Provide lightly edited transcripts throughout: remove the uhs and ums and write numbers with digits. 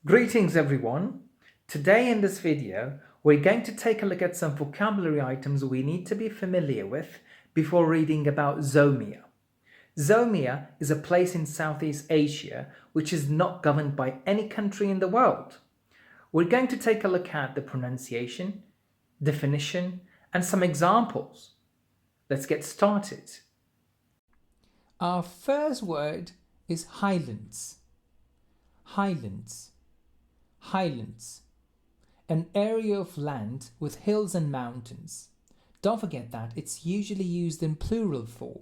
Greetings everyone. Today in this video, we're going to take a look at some vocabulary items we need to be familiar with before reading about Zomia. Zomia is a place in Southeast Asia which is not governed by any country in the world. We're going to take a look at the pronunciation, definition, and some examples. Let's get started. Our first word is Highlands. Highlands. Highlands. An area of land with hills and mountains. Don't forget that it's usually used in plural form.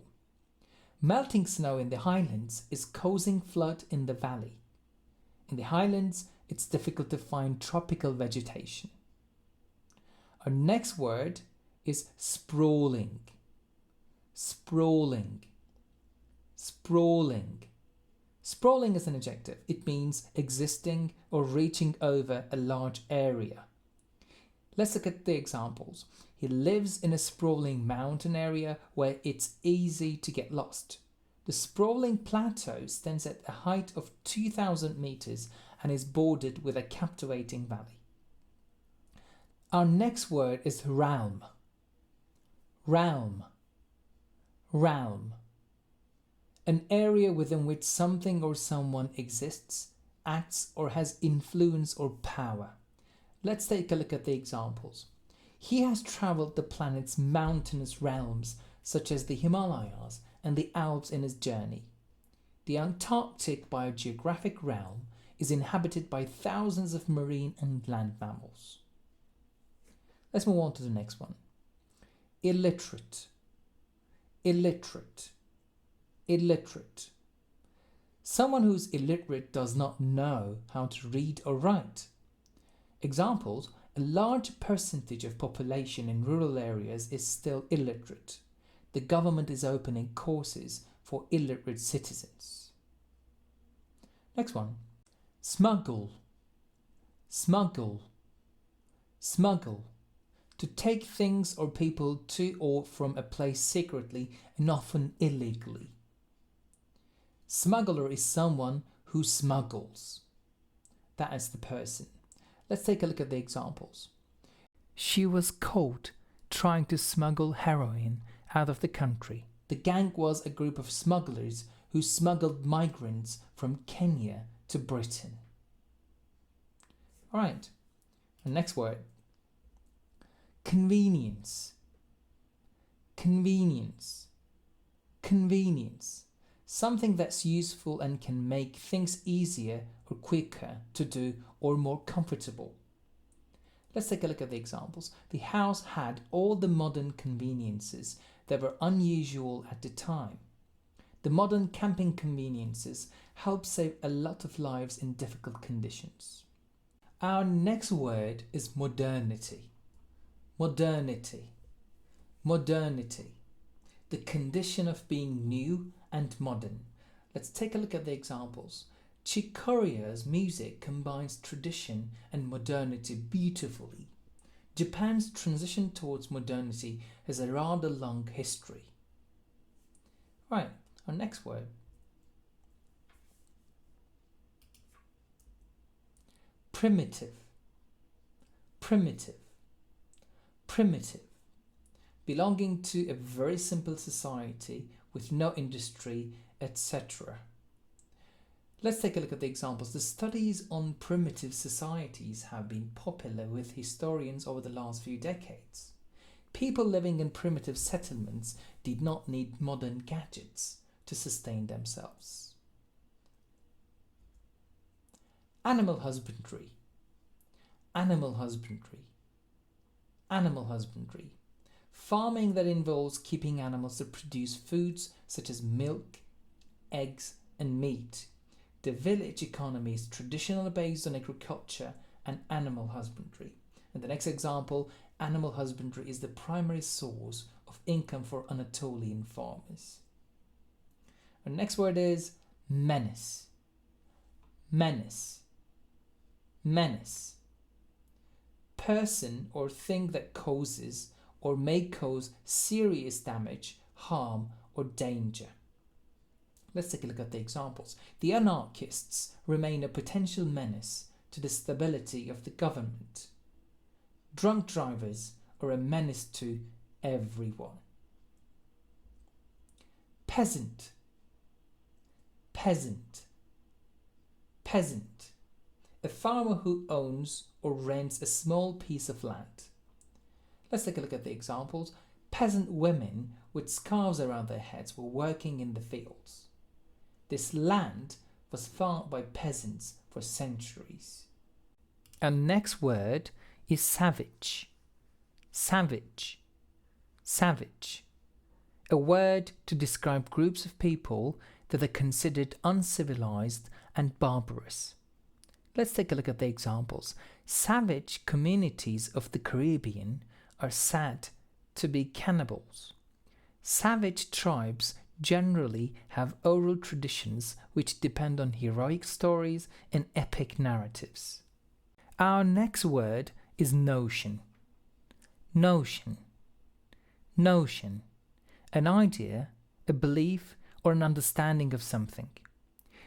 Melting snow in the highlands is causing flood in the valley. In the highlands, it's difficult to find tropical vegetation. Our next word is sprawling. Sprawling. Sprawling. Sprawling is an adjective. It means existing or reaching over a large area. Let's look at the examples. He lives in a sprawling mountain area where it's easy to get lost. The sprawling plateau stands at a height of 2,000 meters and is bordered with a captivating valley. Our next word is realm. Realm. Realm. An area within which something or someone exists, acts, or has influence or power. Let's take a look at the examples. He has travelled the planet's mountainous realms, such as the Himalayas and the Alps, in his journey. The Antarctic biogeographic realm is inhabited by thousands of marine and land mammals. Let's move on to the next one. Illiterate. Illiterate. Illiterate. Someone who's illiterate does not know how to read or write. Examples: a large percentage of population in rural areas is still illiterate. The government is opening courses for illiterate citizens. Next one. Smuggle. Smuggle. Smuggle. To take things or people to or from a place secretly and often illegally. Smuggler is someone who smuggles. That is the person. Let's take a look at the examples. She was caught trying to smuggle heroin out of the country. The gang was a group of smugglers who smuggled migrants from Kenya to Britain. All right, the next word. Convenience. Convenience. Convenience. Something that's useful and can make things easier or quicker to do or more comfortable. Let's take a look at the examples. The house had all the modern conveniences that were unusual at the time. The modern camping conveniences help save a lot of lives in difficult conditions. Our next word is modernity. Modernity. Modernity. The condition of being new and modern. Let's take a look at the examples. Chick Corea's music combines tradition and modernity beautifully. Japan's transition towards modernity has a rather long history. Right, our next word. Primitive. Primitive. Primitive. Belonging to a very simple society with no industry, etc. Let's take a look at the examples. The studies on primitive societies have been popular with historians over the last few decades. People living in primitive settlements did not need modern gadgets to sustain themselves. Animal husbandry. Animal husbandry. Animal husbandry. Farming that involves keeping animals to produce foods such as milk, eggs, and meat. The village economy is traditionally based on agriculture and animal husbandry. And the next example, animal husbandry is the primary source of income for Anatolian farmers. Our next word is menace. Menace. Menace. Person or thing that causes or may cause serious damage, harm, or danger. Let's take a look at the examples. The anarchists remain a potential menace to the stability of the government. Drunk drivers are a menace to everyone. Peasant, peasant, peasant. A farmer who owns or rents a small piece of land. Let's take a look at the examples. Peasant women with scarves around their heads were working in the fields. This land was farmed by peasants for centuries. And next word is savage. Savage, savage. A word to describe groups of people that are considered uncivilized and barbarous. Let's take a look at the examples. Savage communities of the Caribbean are said to be cannibals. Savage tribes generally have oral traditions which depend on heroic stories and epic narratives. Our next word is notion. Notion. Notion. An idea, a belief, or an understanding of something.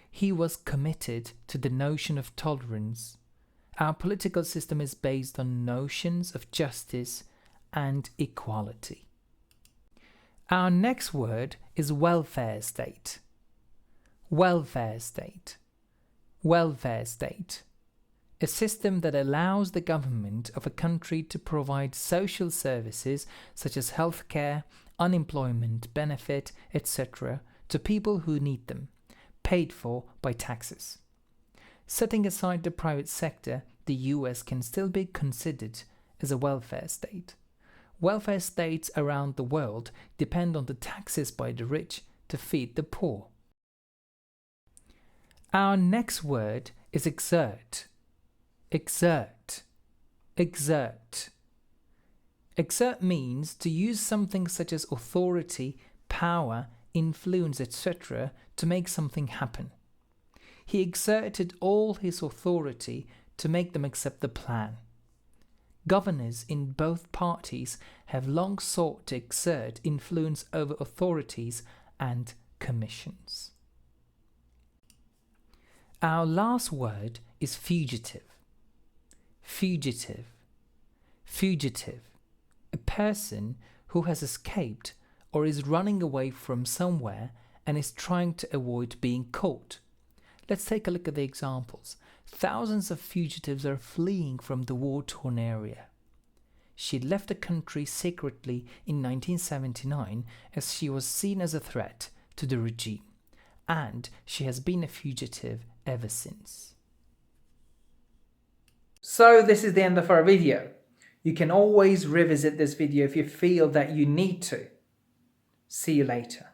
He was committed to the notion of tolerance. Our political system is based on notions of justice and equality. Our next word is welfare state. Welfare state. Welfare state. A system that allows the government of a country to provide social services such as healthcare, unemployment benefit, etc. to people who need them, paid for by taxes. Setting aside the private sector, the US can still be considered as a welfare state. Welfare states around the world depend on the taxes by the rich to feed the poor. Our next word is exert. Exert. Exert. Exert means to use something such as authority, power, influence, etc. to make something happen. He exerted all his authority to make them accept the plan. Governors in both parties have long sought to exert influence over authorities and commissions. Our last word is fugitive. Fugitive. Fugitive. A person who has escaped or is running away from somewhere and is trying to avoid being caught. Let's take a look at the examples. Thousands of fugitives are fleeing from the war-torn area. She left the country secretly in 1979 as she was seen as a threat to the regime, and she has been a fugitive ever since. So this is the end of our video. You can always revisit this video if you feel that you need to. See you later.